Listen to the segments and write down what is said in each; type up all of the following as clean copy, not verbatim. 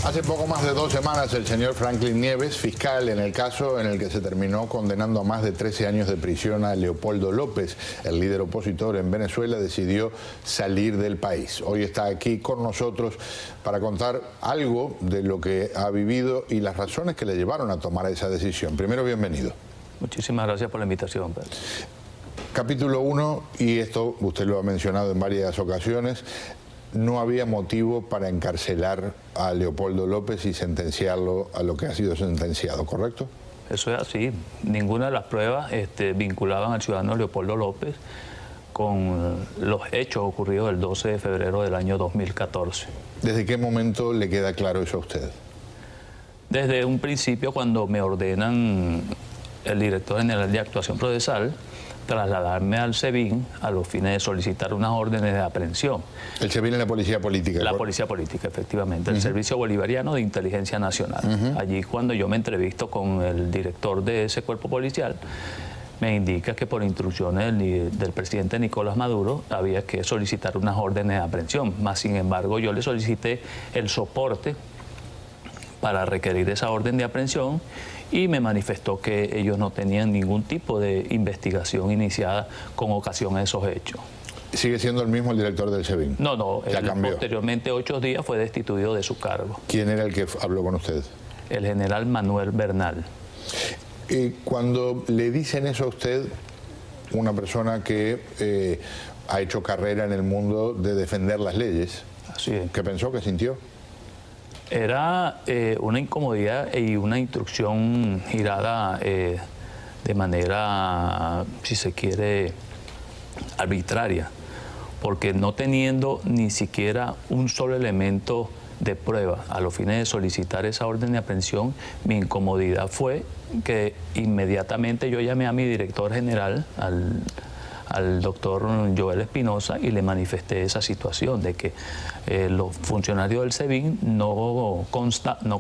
Hace poco más de 2 semanas el señor Franklin Nieves, fiscal en el caso en el que se terminó condenando a más de 13 años de prisión a Leopoldo López, el líder opositor en Venezuela, decidió salir del país. Hoy está aquí con nosotros para contar algo de lo que ha vivido y las razones que le llevaron a tomar esa decisión. Primero, bienvenido. Muchísimas gracias por la invitación, Pedro. Capítulo 1, y esto usted lo ha mencionado en varias ocasiones, no había motivo para encarcelar a Leopoldo López y sentenciarlo a lo que ha sido sentenciado, ¿correcto? Eso es así. Ninguna de las pruebas vinculaban al ciudadano Leopoldo López con los hechos ocurridos el 12 de febrero del año 2014. ¿Desde qué momento le queda claro eso a usted? Desde un principio, cuando me ordenan el director general de actuación procesal trasladarme al SEBIN a los fines de solicitar unas órdenes de aprehensión. El SEBIN es la policía política. La policía política, efectivamente, el Servicio Bolivariano de Inteligencia Nacional. Allí, cuando yo me entrevisto con el director de ese cuerpo policial, me indica que por instrucciones del presidente Nicolás Maduro había que solicitar unas órdenes de aprehensión. Más sin embargo, yo le solicité el soporte para requerir esa orden de aprehensión y me manifestó que ellos no tenían ningún tipo de investigación iniciada con ocasión a esos hechos. ¿Sigue siendo el mismo el director del SEBIN? No, ya cambió. Posteriormente, 8 días, fue destituido de su cargo. ¿Quién era el que habló con usted? El general Manuel Bernal. Cuando le dicen eso a usted, una persona que ha hecho carrera en el mundo de defender las leyes, así es. ¿Qué pensó, qué sintió? Era una incomodidad y una instrucción girada de manera, si se quiere, arbitraria, porque no teniendo ni siquiera un solo elemento de prueba a los fines de solicitar esa orden de aprehensión, mi incomodidad fue que inmediatamente yo llamé a mi director general, al doctor Joel Espinosa, y le manifesté esa situación de que los funcionarios del SEBIN no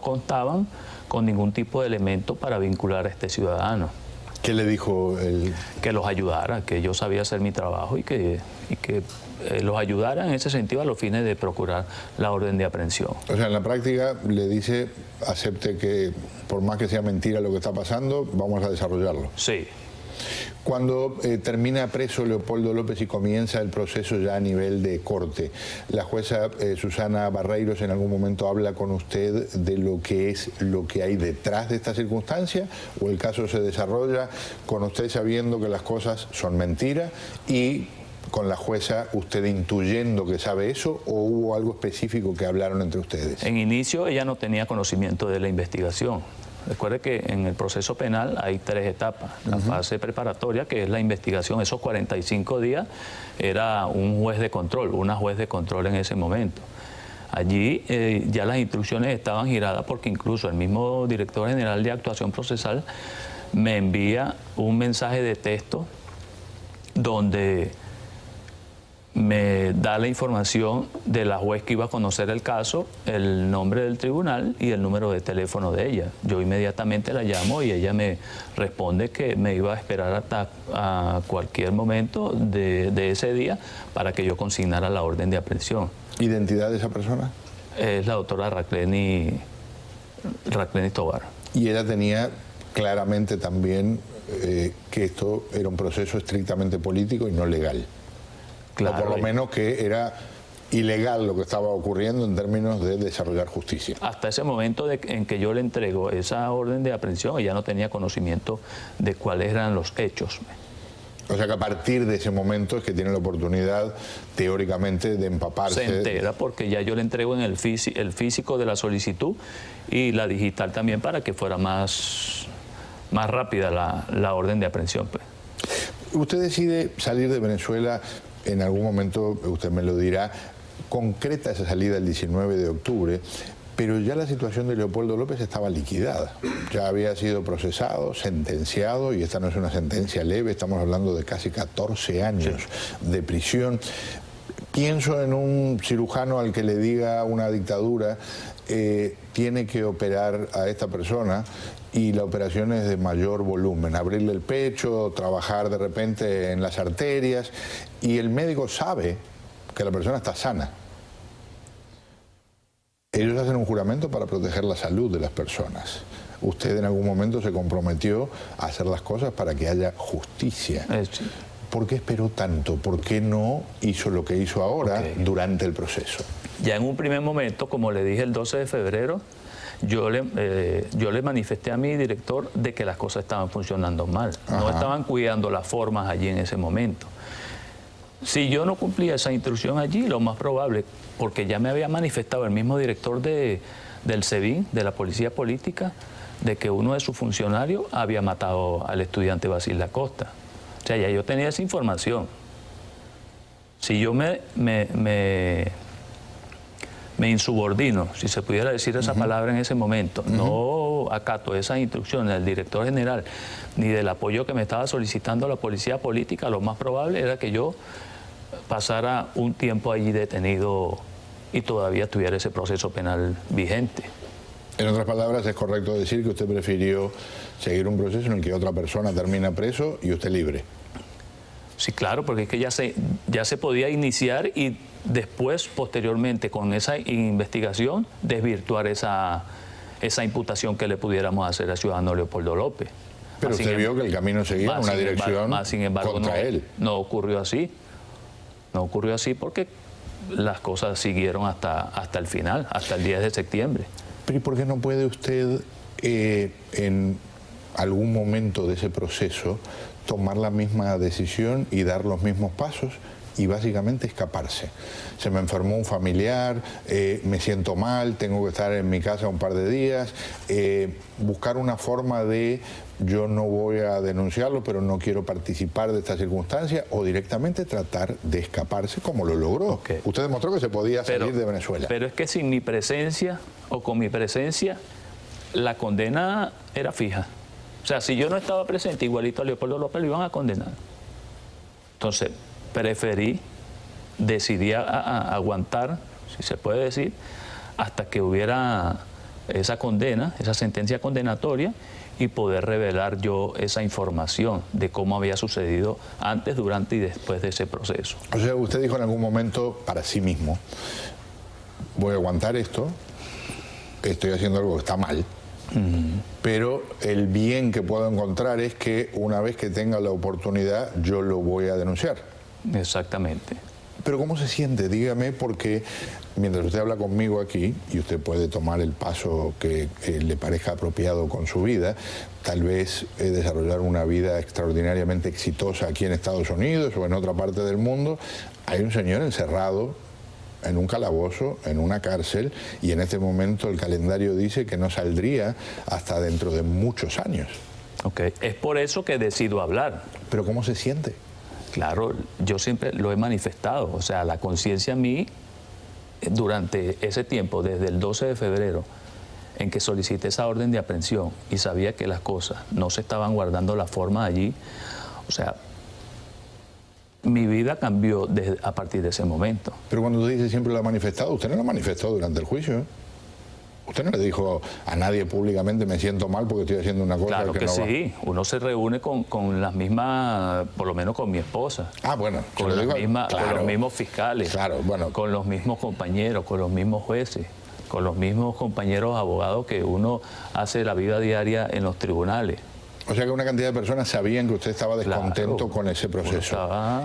contaban con ningún tipo de elemento para vincular a este ciudadano. ¿Qué le dijo él? Que los ayudara, que yo sabía hacer mi trabajo y que los ayudara en ese sentido a los fines de procurar la orden de aprehensión. O sea, en la práctica le dice, acepte que por más que sea mentira lo que está pasando, vamos a desarrollarlo. Sí. Cuando termina preso Leopoldo López y comienza el proceso ya a nivel de corte, la jueza Susana Barreiros en algún momento habla con usted de lo que hay detrás de esta circunstancia, o el caso se desarrolla con usted sabiendo que las cosas son mentiras y con la jueza usted intuyendo que sabe eso, o hubo algo específico que hablaron entre ustedes? En inicio ella no tenía conocimiento de la investigación. Recuerde que en el proceso penal hay 3 etapas. La fase preparatoria, que es la investigación, esos 45 días era un juez de control, una juez de control en ese momento. Allí ya las instrucciones estaban giradas porque incluso el mismo director general de actuación procesal me envía un mensaje de texto donde me da la información de la juez que iba a conocer el caso, el nombre del tribunal y el número de teléfono de ella. Yo inmediatamente la llamo y ella me responde que me iba a esperar hasta a cualquier momento de ese día para que yo consignara la orden de aprehensión. ¿Identidad de esa persona? Es la doctora Rakleni Tobar. Y ella tenía claramente también que esto era un proceso estrictamente político y no legal. Claro, o por lo menos que era ilegal lo que estaba ocurriendo en términos de desarrollar justicia. Hasta ese momento en que yo le entrego esa orden de aprehensión, ella no tenía conocimiento de cuáles eran los hechos. O sea que a partir de ese momento es que tiene la oportunidad, teóricamente, de empaparse. Se entera porque ya yo le entrego en el físico de la solicitud y la digital también para que fuera más rápida la orden de aprehensión, pues. Usted decide salir de Venezuela. En algún momento, usted me lo dirá, concreta esa salida el 19 de octubre, pero ya la situación de Leopoldo López estaba liquidada. Ya había sido procesado, sentenciado, y esta no es una sentencia leve, estamos hablando de casi 14 años de prisión. Pienso en un cirujano al que le diga una dictadura, tiene que operar a esta persona, y la operación es de mayor volumen, abrirle el pecho, trabajar de repente en las arterias, y el médico sabe que la persona está sana. Ellos hacen un juramento para proteger la salud de las personas. Usted en algún momento se comprometió a hacer las cosas para que haya justicia. Sí. ¿Por qué esperó tanto? ¿Por qué no hizo lo que hizo ahora durante el proceso? Ya en un primer momento, como le dije el 12 de febrero, yo le manifesté a mi director de que las cosas estaban funcionando mal. Ajá. No estaban cuidando las formas allí en ese momento. Si yo no cumplía esa instrucción allí, lo más probable, porque ya me había manifestado el mismo director del SEBIN, de la Policía Política, de que uno de sus funcionarios había matado al estudiante Basil Acosta. O sea, ya yo tenía esa información. Si yo me insubordino, si se pudiera decir esa palabra en ese momento, no acato esas instrucciones del director general ni del apoyo que me estaba solicitando la Policía Política, lo más probable era que yo pasara un tiempo allí detenido y todavía tuviera ese proceso penal vigente. En otras palabras, es correcto decir que usted prefirió seguir un proceso en el que otra persona termina preso y usted libre. Sí, claro, porque es que ya se podía iniciar y después, posteriormente, con esa investigación, desvirtuar esa imputación que le pudiéramos hacer al ciudadano Leopoldo López. Pero usted vio que el camino seguía en una dirección contra él. No ocurrió así. No ocurrió así porque las cosas siguieron hasta el final, hasta el 10 de septiembre. Pero ¿y por qué no puede usted, en algún momento de ese proceso, tomar la misma decisión y dar los mismos pasos y básicamente escaparse? Se me enfermó un familiar, me siento mal, tengo que estar en mi casa un par de días, buscar una forma de yo no voy a denunciarlo, pero no quiero participar de esta circunstancia, o directamente tratar de escaparse como lo logró. Okay. Usted demostró que se podía salir de Venezuela. Pero es que sin mi presencia o con mi presencia, la condena era fija. O sea, si yo no estaba presente, igualito a Leopoldo López lo iban a condenar. Entonces, decidí aguantar, si se puede decir, hasta que hubiera esa condena, esa sentencia condenatoria, y poder revelar yo esa información de cómo había sucedido antes, durante y después de ese proceso. O sea, usted dijo en algún momento para sí mismo, voy a aguantar esto, estoy haciendo algo que está mal, pero el bien que puedo encontrar es que una vez que tenga la oportunidad yo lo voy a denunciar. Exactamente. Pero ¿cómo se siente? Dígame, porque mientras usted habla conmigo aquí, y usted puede tomar el paso que le parezca apropiado con su vida, tal vez desarrollar una vida extraordinariamente exitosa aquí en Estados Unidos o en otra parte del mundo, hay un señor encerrado en un calabozo, en una cárcel, y en este momento el calendario dice que no saldría hasta dentro de muchos años. Okay. Es por eso que decido hablar. ¿Pero cómo se siente? Claro, yo siempre lo he manifestado, o sea, la conciencia en mí, durante ese tiempo, desde el 12 de febrero, en que solicité esa orden de aprehensión y sabía que las cosas no se estaban guardando la forma allí, o sea, mi vida cambió a partir de ese momento. Pero cuando usted dice siempre lo ha manifestado, usted no lo manifestó durante el juicio, ¿eh? Usted no le dijo a nadie públicamente me siento mal porque estoy haciendo una cosa claro que no va. Claro que sí, uno se reúne con las mismas, por lo menos con mi esposa. Ah, bueno. Con los mismos fiscales, claro, bueno, con los mismos compañeros, con los mismos jueces, con los mismos compañeros abogados que uno hace la vida diaria en los tribunales. O sea que una cantidad de personas sabían que usted estaba descontento con ese proceso.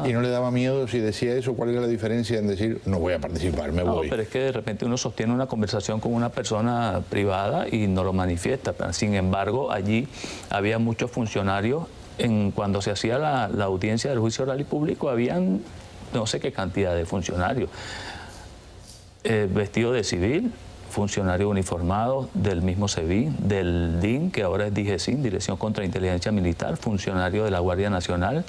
¿Y no le daba miedo si decía eso? ¿Cuál era la diferencia en decir, no voy a participar, me voy? No, pero es que de repente uno sostiene una conversación con una persona privada y no lo manifiesta. Sin embargo, allí había muchos funcionarios. Cuando se hacía la audiencia del juicio oral y público, habían no sé qué cantidad de funcionarios. Vestidos de civil, funcionarios uniformados del mismo SEBIN, del DIN, que ahora es DIGESIN, Dirección Contra Inteligencia Militar, funcionarios de la Guardia Nacional,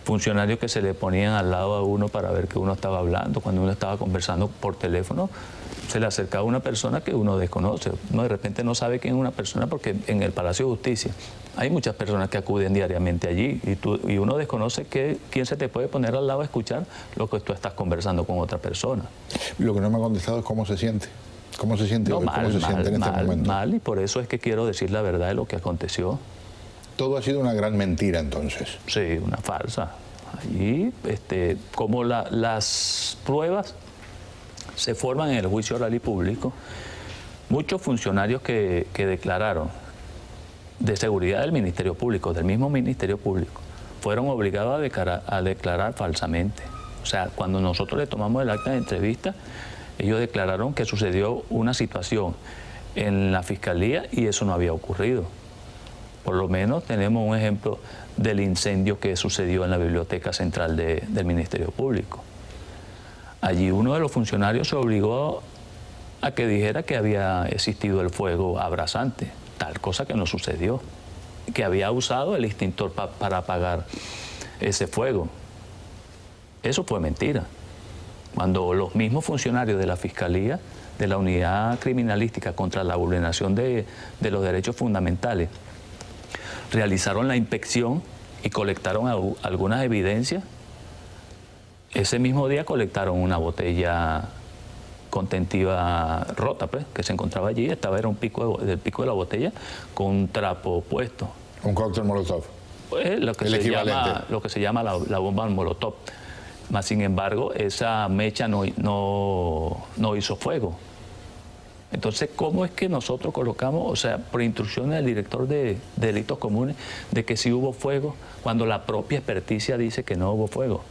funcionarios que se le ponían al lado a uno para ver que uno estaba hablando. Cuando uno estaba conversando por teléfono, se le acercaba una persona que uno desconoce. Uno de repente no sabe quién es una persona porque en el Palacio de Justicia hay muchas personas que acuden diariamente allí y uno desconoce quién se te puede poner al lado a escuchar lo que tú estás conversando con otra persona. Lo que no me ha contestado es cómo se siente. ¿Cómo se siente hoy? ¿Cómo se siente en este momento? Mal, y por eso es que quiero decir la verdad de lo que aconteció. Todo ha sido una gran mentira, entonces. Sí, una farsa. Allí, como las pruebas se forman en el juicio oral y público muchos funcionarios que declararon de seguridad del Ministerio Público, del mismo Ministerio Público, fueron obligados a declarar falsamente. O sea, cuando nosotros le tomamos el acta de entrevista, ellos declararon que sucedió una situación en la Fiscalía y eso no había ocurrido. Por lo menos tenemos un ejemplo del incendio que sucedió en la Biblioteca Central del Ministerio Público. Allí uno de los funcionarios se obligó a que dijera que había existido el fuego abrasante, tal cosa que no sucedió, que había usado el extintor para apagar ese fuego. Eso fue mentira. Cuando los mismos funcionarios de la Fiscalía, de la Unidad Criminalística contra la Vulneración de los Derechos Fundamentales, realizaron la inspección y colectaron algunas evidencias, ese mismo día colectaron una botella contentiva rota, pues, que se encontraba allí. Era un pico del pico de la botella con un trapo puesto. Un cóctel molotov. Pues, lo que se llama la bomba molotov. Mas, sin embargo, esa mecha no hizo fuego. Entonces, ¿cómo es que nosotros colocamos, o sea, por instrucciones del director de delitos comunes, de que sí hubo fuego, cuando la propia experticia dice que no hubo fuego?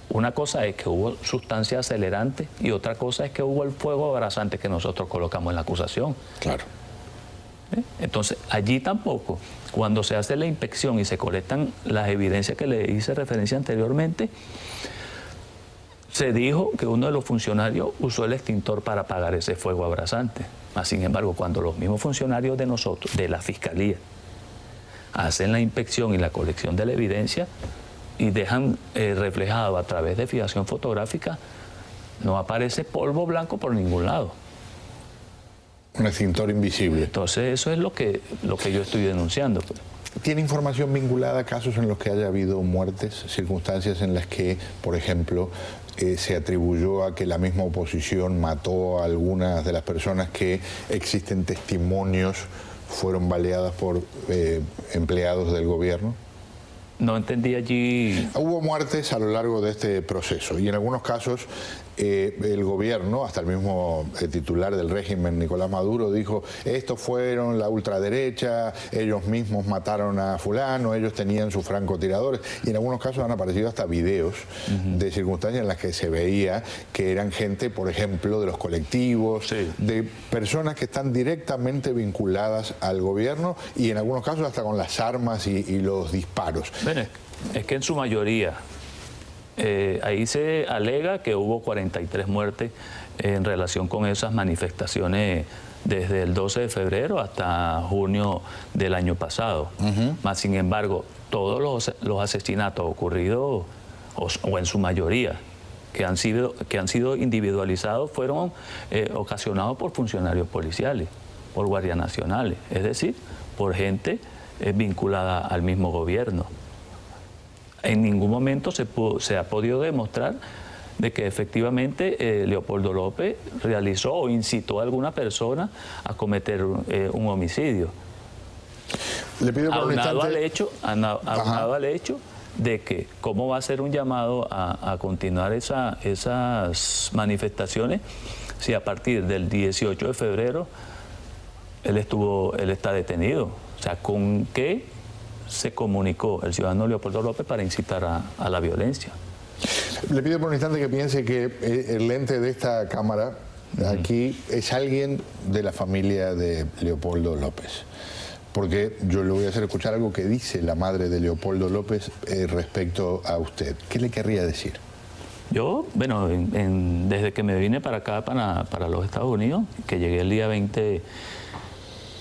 Una cosa es que hubo sustancia acelerante y otra cosa es que hubo el fuego abrasante que nosotros colocamos en la acusación. Claro. Entonces, allí tampoco, cuando se hace la inspección y se colectan las evidencias que le hice referencia anteriormente, se dijo que uno de los funcionarios usó el extintor para apagar ese fuego abrasante. Mas, sin embargo, cuando los mismos funcionarios de nosotros, de la Fiscalía, hacen la inspección y la colección de la evidencia y dejan reflejado a través de fijación fotográfica, no aparece polvo blanco por ningún lado. Un extintor invisible. Entonces, eso es lo que yo estoy denunciando. ¿Tiene información vinculada a casos en los que haya habido muertes, circunstancias en las que, por ejemplo, se atribuyó a que la misma oposición mató a algunas de las personas que existen testimonios fueron baleadas por empleados del gobierno? No entendí allí. Hubo muertes a lo largo de este proceso y en algunos casos el gobierno, hasta el mismo titular del régimen, Nicolás Maduro, dijo: estos fueron la ultraderecha, ellos mismos mataron a fulano, ellos tenían sus francotiradores, y en algunos casos han aparecido hasta videos de circunstancias en las que se veía que eran gente, por ejemplo, de los colectivos, sí, de personas que están directamente vinculadas al gobierno y en algunos casos hasta con las armas y los disparos. Bueno, es que en su mayoría ahí se alega que hubo 43 muertes en relación con esas manifestaciones desde el 12 de febrero hasta junio del año pasado. Mas, sin embargo, todos los asesinatos ocurridos, o en su mayoría, que han sido individualizados, fueron ocasionados por funcionarios policiales, por guardias nacionales, es decir, por gente vinculada al mismo gobierno. En ningún momento se ha podido demostrar de que efectivamente Leopoldo López realizó o incitó a alguna persona a cometer un homicidio. Le pido por aunado al hecho de que cómo va a ser un llamado a continuar esas manifestaciones si a partir del 18 de febrero él está detenido. O sea, ¿con qué se comunicó el ciudadano Leopoldo López para incitar a la violencia? Le pido por un instante que piense que el lente de esta cámara aquí es alguien de la familia de Leopoldo López. Porque yo le voy a hacer escuchar algo que dice la madre de Leopoldo López respecto a usted. ¿Qué le querría decir? Yo, bueno, desde que me vine para acá, para los Estados Unidos, que llegué el día 20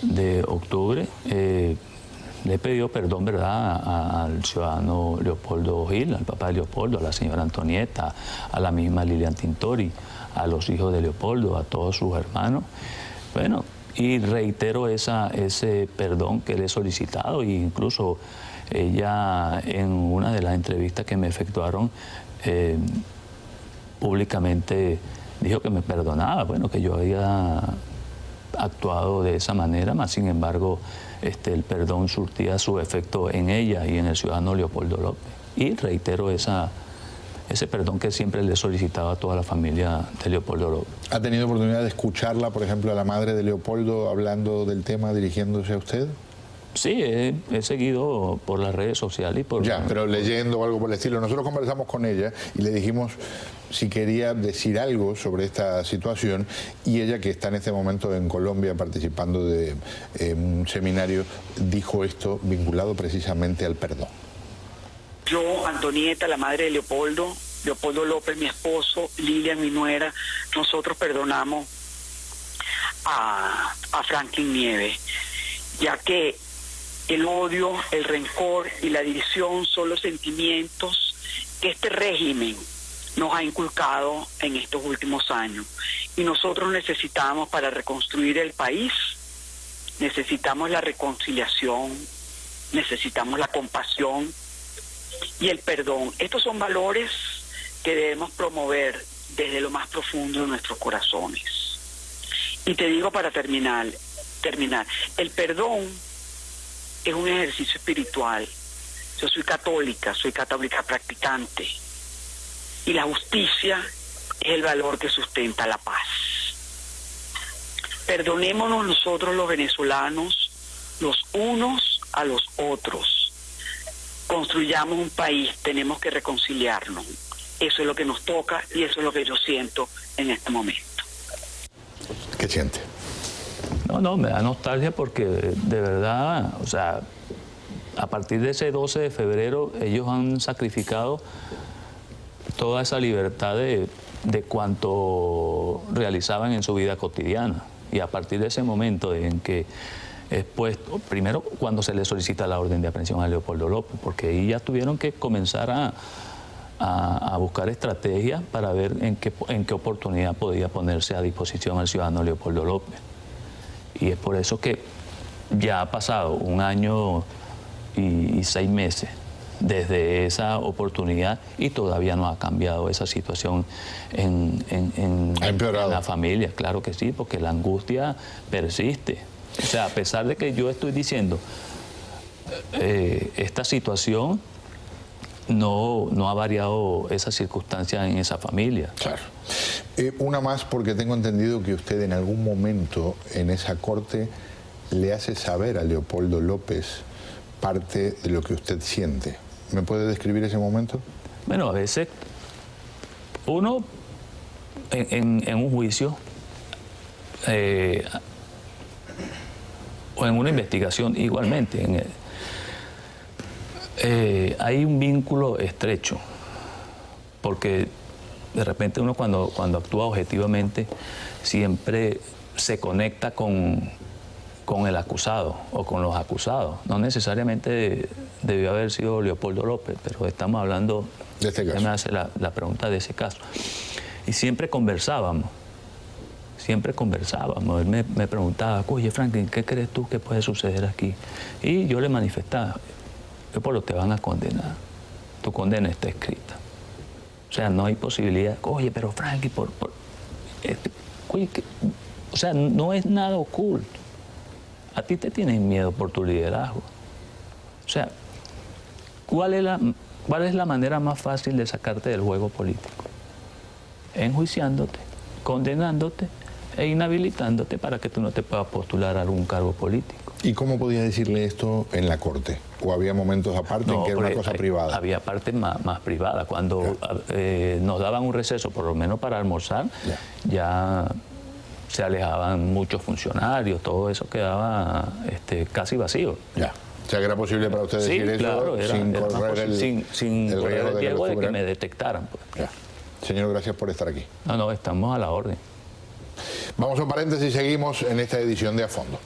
de octubre, le he pedido perdón, ¿verdad?, al ciudadano Leopoldo Gil, al papá de Leopoldo, a la señora Antonieta, a la misma Lilian Tintori, a los hijos de Leopoldo, a todos sus hermanos. Bueno, y reitero ese perdón que le he solicitado, e incluso ella en una de las entrevistas que me efectuaron públicamente dijo que me perdonaba, bueno, que yo había actuado de esa manera, mas sin embargo el perdón surtía su efecto en ella y en el ciudadano Leopoldo López. Y reitero esa ese perdón que siempre le solicitaba a toda la familia de Leopoldo López. ¿Ha tenido oportunidad de escucharla, por ejemplo, a la madre de Leopoldo hablando del tema, dirigiéndose a usted? Sí, he seguido por las redes sociales y por... Ya, pero leyendo o algo por el estilo. Nosotros conversamos con ella y le dijimos si quería decir algo sobre esta situación, y ella, que está en este momento en Colombia participando de un seminario, dijo esto vinculado precisamente al perdón. Yo, Antonieta, la madre de Leopoldo, Leopoldo López, mi esposo, Lilian, mi nuera, nosotros perdonamos a Franklin Nieves, ya que el odio, el rencor y la división son los sentimientos que este régimen nos ha inculcado en estos últimos años. Y nosotros necesitamos, para reconstruir el país, necesitamos la reconciliación, necesitamos la compasión y el perdón. Estos son valores que debemos promover desde lo más profundo de nuestros corazones. Y te digo, para terminar, el perdón es un ejercicio espiritual. Yo soy católica practicante, y la justicia es el valor que sustenta la paz. Perdonémonos nosotros los venezolanos, los unos a los otros. Construyamos un país, tenemos que reconciliarnos. Eso es lo que nos toca y eso es lo que yo siento en este momento. ¿Qué siente? No, me da nostalgia porque de verdad, o sea, a partir de ese 12 de febrero ellos han sacrificado toda esa libertad de cuanto realizaban en su vida cotidiana. Y a partir de ese momento en que es puesto, primero cuando se le solicita la orden de aprehensión a Leopoldo López, porque ahí ya tuvieron que comenzar a buscar estrategias para ver en qué oportunidad podía ponerse a disposición al ciudadano Leopoldo López. Y es por eso que ya ha pasado 1 año y 6 meses desde esa oportunidad y todavía no ha cambiado esa situación en la familia. Claro que sí, porque la angustia persiste. O sea, a pesar de que yo estoy diciendo esta situación, no ha variado esa circunstancia en esa familia. Claro. Una más, porque tengo entendido que usted en algún momento en esa corte le hace saber a Leopoldo López parte de lo que usted siente. ¿Me puede describir ese momento? Bueno, a veces uno en un juicio o en una investigación igualmente, hay un vínculo estrecho, porque de repente uno cuando actúa objetivamente siempre se conecta con el acusado o con los acusados. No necesariamente debió haber sido Leopoldo López, pero estamos hablando de este caso. Me hace la pregunta de ese caso. Y siempre conversábamos. Él me preguntaba, oye Franklin, ¿qué crees tú que puede suceder aquí? Y yo le manifestaba, Leopoldo, te van a condenar. Tu condena está escrita. O sea, no hay posibilidad. Oye, pero Franklin, o sea, no es nada oculto. A ti te tienen miedo por tu liderazgo. O sea, ¿cuál es la manera más fácil de sacarte del juego político? Enjuiciándote, condenándote e inhabilitándote para que tú no te puedas postular a algún cargo político. ¿Y cómo podía decirle esto en la corte? ¿O había momentos aparte en que era una cosa privada? Había partes más privadas. Cuando nos daban un receso, por lo menos para almorzar, ya se alejaban muchos funcionarios, todo eso quedaba casi vacío. Ya. O sea, que era posible para usted decir eso, claro, sin correr el riesgo de que me detectaran. Pues. Ya. Señor, gracias por estar aquí. No, estamos a la orden. Vamos a un paréntesis y seguimos en esta edición de A Fondo.